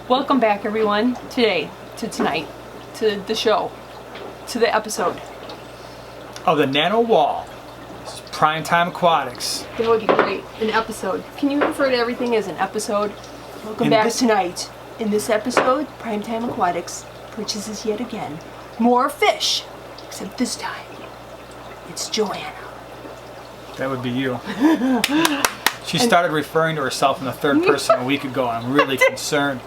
Welcome back, everyone, tonight, to the show, to the episode. Oh, the Nano Wall. This is Primetime Aquatics. That would be great. An episode. Can you refer to everything as an episode? Welcome back tonight. In this episode, Primetime Aquatics purchases yet again more fish. Except this time, it's Joanna. That would be you. She started referring to herself in the third person a week ago, and I'm really concerned.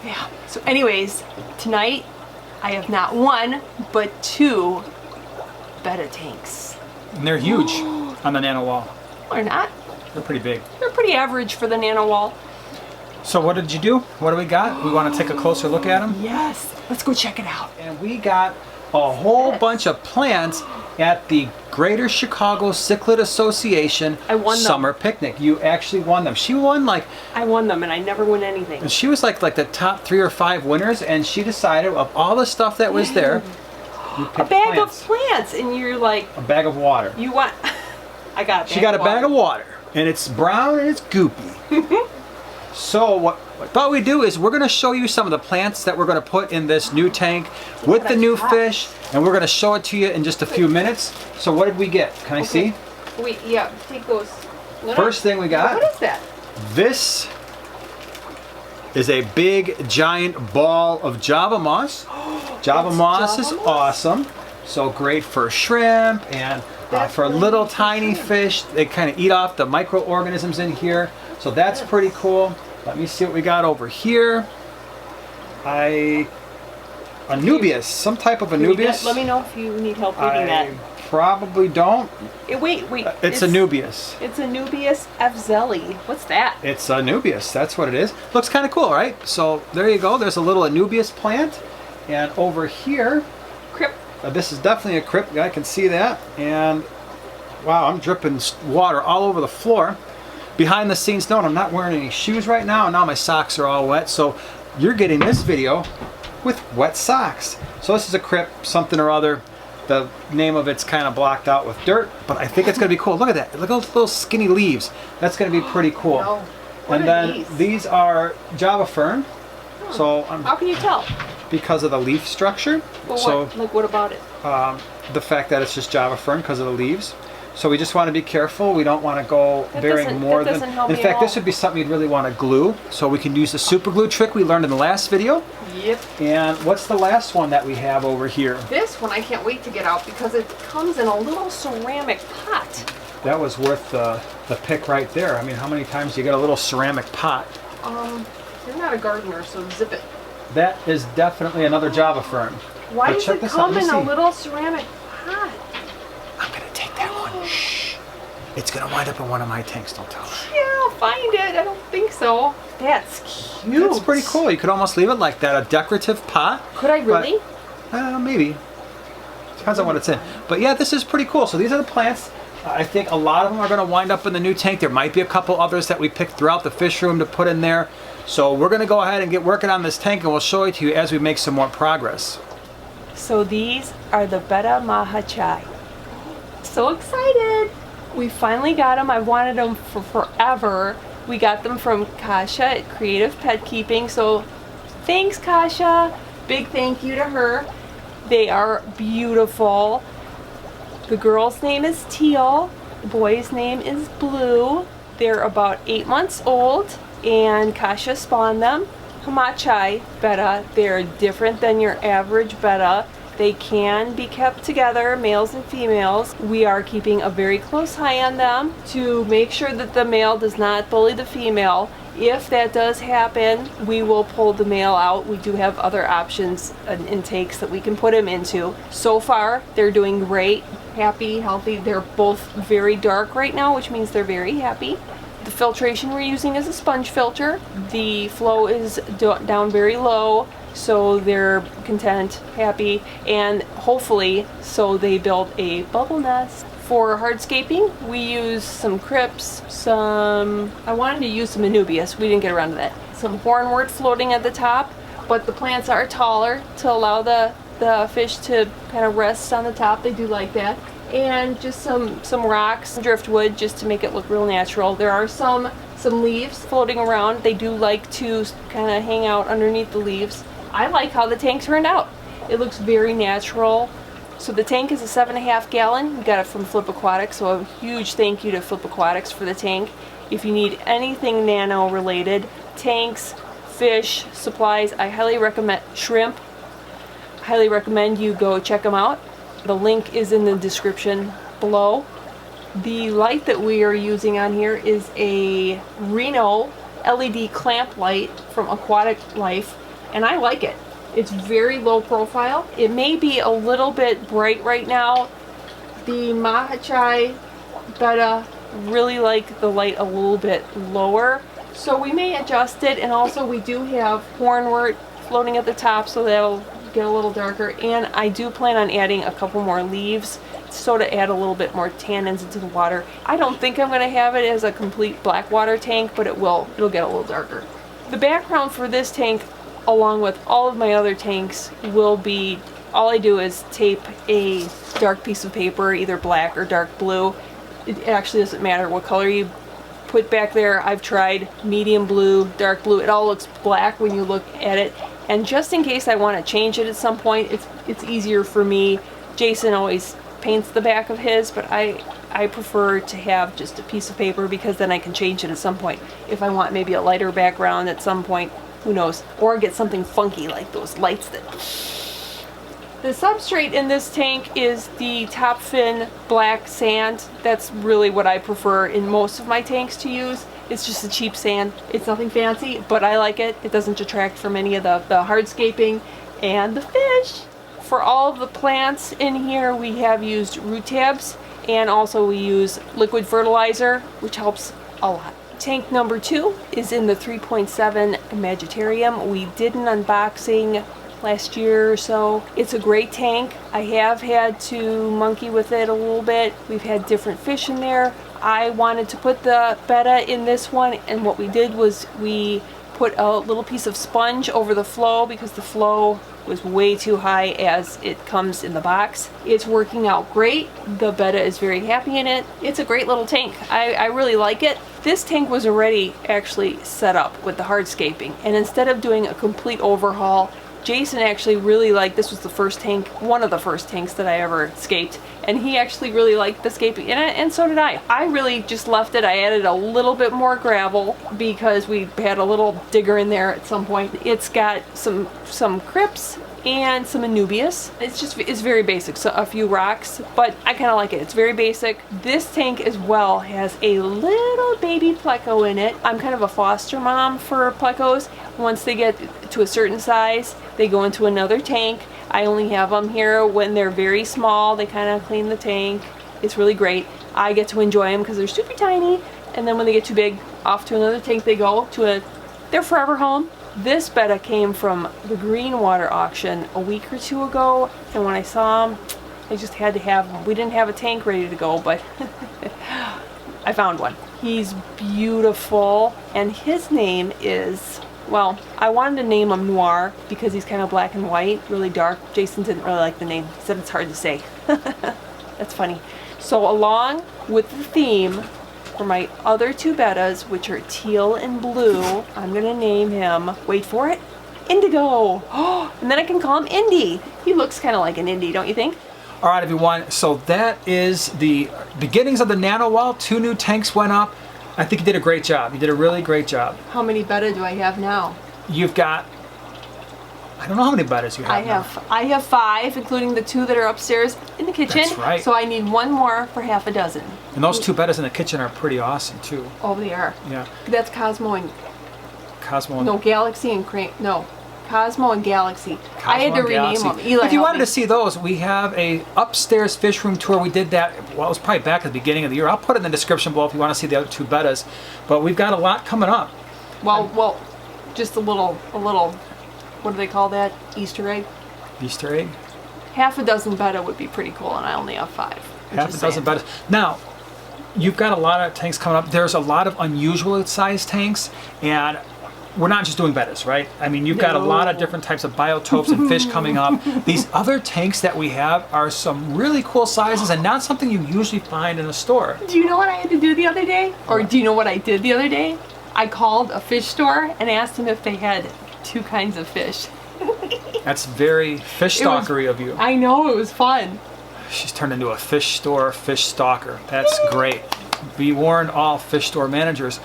Yeah. So anyways, tonight I have not one, but two Betta tanks. And they're huge on the Nano Wall. Or not. They're pretty big. They're pretty average for the Nano Wall. So what did you do? What do we got? We want to take a closer look at them? Yes. Let's go check it out. And we got a whole bunch of plants at the Greater Chicago Cichlid Association Summer Picnic. You actually won them. She won I won them and I never win anything. And she was like the top 3 or 5 winners, and she decided of all the stuff that was there, you picked a bag plants. of plants, and you're like, a bag of water. you want? I got a bag. She got a of bag of water, and it's brown and it's goopy. So what I thought we'd do is we're going to show you some of the plants that we're going to put in this new tank with the new fish, and we're going to show it to you in just a few minutes. So what did we get? Can I see? Wait, yeah, take those. First thing we got. What is that? This is a big giant ball of Java moss. Java moss is awesome. So great for shrimp and for little tiny fish. They kind of eat off the microorganisms in here. So that's pretty cool. Let me see what we got over here. Anubias, some type of Anubias. Let me know if you need help reading that. Probably don't. Wait. It's Anubias. It's Anubias fzelli. What's that? It's Anubias. That's what it is. Looks kind of cool, right? So there you go. There's a little Anubias plant. And over here, Crip. This is definitely a crip. I can see that. And wow, I'm dripping water all over the floor. Behind the scenes note, I'm not wearing any shoes right now. Now my socks are all wet. So you're getting this video with wet socks. So this is a crip, something or other. The name of it's kind of blocked out with dirt, but I think it's going to be cool. Look at that. Look at those little skinny leaves. That's going to be pretty cool. No. And then these are Java fern. So how can you tell? Because of the leaf structure. Well, so what about it? the fact that it's just Java fern because of the leaves. So we just want to be careful. We don't want to go bearing more than. In fact, this would be something you'd really want to glue. So we can use the super glue trick we learned in the last video. Yep. And what's the last one that we have over here? This one I can't wait to get out because it comes in a little ceramic pot. That was worth the pick right there. I mean, how many times do you get a little ceramic pot? You're not a gardener, so zip it. That is definitely another Java fern. Why does it come in a little ceramic pot? I'm gonna take that one. Shh. It's gonna wind up in one of my tanks. Don't tell her. Yeah, I'll find it. I don't think so. That's cute. That's pretty cool. You could almost leave it like that, a decorative pot. Could I really? Maybe. Depends on what it's in. But yeah, this is pretty cool. So these are the plants. I think a lot of them are going to wind up in the new tank. There might be a couple others that we picked throughout the fish room to put in there. So we're going to go ahead and get working on this tank, and we'll show it to you as we make some more progress. So these are the Betta Mahachai. So excited! We finally got them. I've wanted them for forever. We got them from Kasha at Creative Pet Keeping. So thanks, Kasha. Big thank you to her. They are beautiful. The girl's name is Teal. The boy's name is Blue. They're about 8 months old, and Kasha spawned them. Hamachai Betta. They're different than your average Betta. They can be kept together, males and females. We are keeping a very close eye on them to make sure that the male does not bully the female. If that does happen, we will pull the male out. We do have other options and intakes that we can put him into. So far, they're doing great, happy, healthy. They're both very dark right now, which means they're very happy. The filtration we're using is a sponge filter. The flow is down very low, so they're content, happy, and hopefully so they build a bubble nest. For hardscaping, we use some crypts, I wanted to use some Anubias, we didn't get around to that. Some hornwort floating at the top, but the plants are taller to allow the fish to kind of rest on the top. They do like that. And just some rocks, driftwood, just to make it look real natural. There are some some leaves floating around. They do like to kind of hang out underneath the leaves. I like how the tank turned out. It looks very natural. So the tank is a 7.5 gallon. We got it from Flip Aquatics, so a huge thank you to Flip Aquatics for the tank. If you need anything nano related, tanks, fish, supplies, I highly recommend shrimp. Highly recommend you go check them out. The link is in the description below. The light that we are using on here is a Nano LED clamp light from Aquatic Life, and I like it. It's very low profile. It may be a little bit bright right now. The Mahachai Betta really like the light a little bit lower, so we may adjust it. And also we do have hornwort floating at the top, so that'll get a little darker. And I do plan on adding a couple more leaves so to add a little bit more tannins into the water. I don't think I'm going to have it as a complete black water tank, but it'll get a little darker. The background for this tank, along with all of my other tanks, will be, all I do is tape a dark piece of paper, either black or dark blue. It actually doesn't matter what color you put back there. I've tried medium blue, dark blue. It all looks black when you look at it. And just in case I want to change it at some point, it's easier for me. Jason always paints the back of his, but I prefer to have just a piece of paper, because then I can change it at some point. If I want maybe a lighter background at some point, who knows? Or get something funky like those lights that... The substrate in this tank is the top fin black sand. That's really what I prefer in most of my tanks to use. It's just a cheap sand. It's nothing fancy, but I like it. It doesn't detract from any of the hardscaping and the fish. For all of the plants in here, we have used root tabs, and also we use liquid fertilizer, which helps a lot. Tank number 2 is in the 3.7 Imaginarium. We did an unboxing last year or so. It's a great tank. I have had to monkey with it a little bit. We've had different fish in there. I wanted to put the Betta in this one, and what we did was we put a little piece of sponge over the flow, because the flow was way too high as it comes in the box. It's working out great. The Betta is very happy in it. It's a great little tank. I really like it. This tank was already actually set up with the hardscaping, and instead of doing a complete overhaul, Jason actually really liked, this was the first tank, one of the first tanks that I ever scaped, and he actually really liked the scaping in it, and so did I. I really just left it. I added a little bit more gravel because we had a little digger in there at some point. It's got some crypts and some anubias. It's very basic, so a few rocks, but I kind of like it. It's very basic. This tank as well has a little baby pleco in it. I'm kind of a foster mom for plecos. Once they get to a certain size, they go into another tank. I only have them here when they're very small. They kind of clean the tank. It's really great. I get to enjoy them because they're super tiny, and then when they get too big, off to another tank they go, to their forever home. This Betta came from the green water auction a week or two ago, and when I saw him, I just had to have him. We didn't have a tank ready to go, but I found one. He's beautiful, and his name is, well, I wanted to name him Noir because he's kind of black and white, really dark. Jason didn't really like the name. He said it's hard to say. That's funny. So along with the theme, for my other 2 Bettas, which are teal and blue, I'm gonna name him, wait for it, Indigo. Oh, and then I can call him Indy. He looks kind of like an Indy, don't you think? All right, everyone. So that is the beginnings of the Nano wall. 2 new tanks went up. I think you did a great job. You did a really great job. How many Betta do I have now? You've got, I don't know how many Bettas you have. I have 5, including the 2 that are upstairs in the kitchen. That's right. So I need 1 more for half a dozen. And those 2 Bettas in the kitchen are pretty awesome too. Oh, they are. Yeah. That's Cosmo and Cosmo. No, Galaxy and Cosmo and Galaxy. I had to rename them. If you wanted to see those, we have a upstairs fish room tour. We did that, well, it was probably back at the beginning of the year. I'll put it in the description below if you want to see the other 2 Bettas. But we've got a lot coming up. Well, just a little, what do they call that? Easter egg? Easter egg? Half a dozen Betta would be pretty cool, and I only have 5. Half a dozen Bettas. Now, you've got a lot of tanks coming up. There's a lot of unusual sized tanks, and we're not just doing bettas, right? I mean, you've got a lot of different types of biotopes and fish coming up. These other tanks that we have are some really cool sizes and not something you usually find in a store. Do you know what I had to do the other day? Or do you know what I did the other day? I called a fish store and asked them if they had 2 kinds of fish. That's very fish stalkery of you. I know, it was fun. She's turned into a fish store fish stalker. That's great. Be warned, all fish store managers.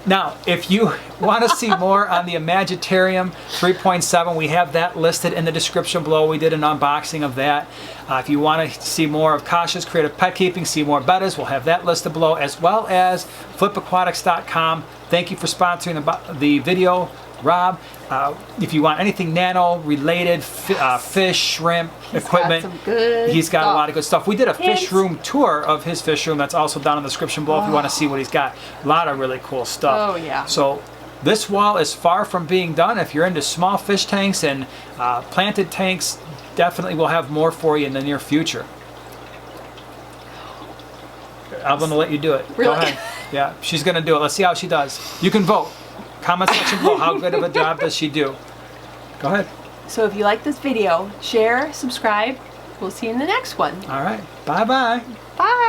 Now, if you want to see more on the Imagitarium 3.7, we have that listed in the description below. We did an unboxing of that. If you want to see more of Kasha's creative pet keeping, see more bettas, we'll have that listed below, as well as flipaquatics.com. Thank you for sponsoring the video, Rob. If you want anything nano related, fish, shrimp, equipment, he's got a lot of good stuff. We did a fish room tour of his fish room. That's also down in the description below if you want to see what he's got. A lot of really cool stuff. Oh yeah. So this wall is far from being done. If you're into small fish tanks and planted tanks, definitely we'll have more for you in the near future. I'm going to let you do it. Really? Go ahead. Yeah, she's going to do it. Let's see how she does. You can vote. Comment section below, how good of a job does she do? Go ahead. So if you like this video, share, subscribe. We'll see you in the next one. All right. Bye-bye. Bye.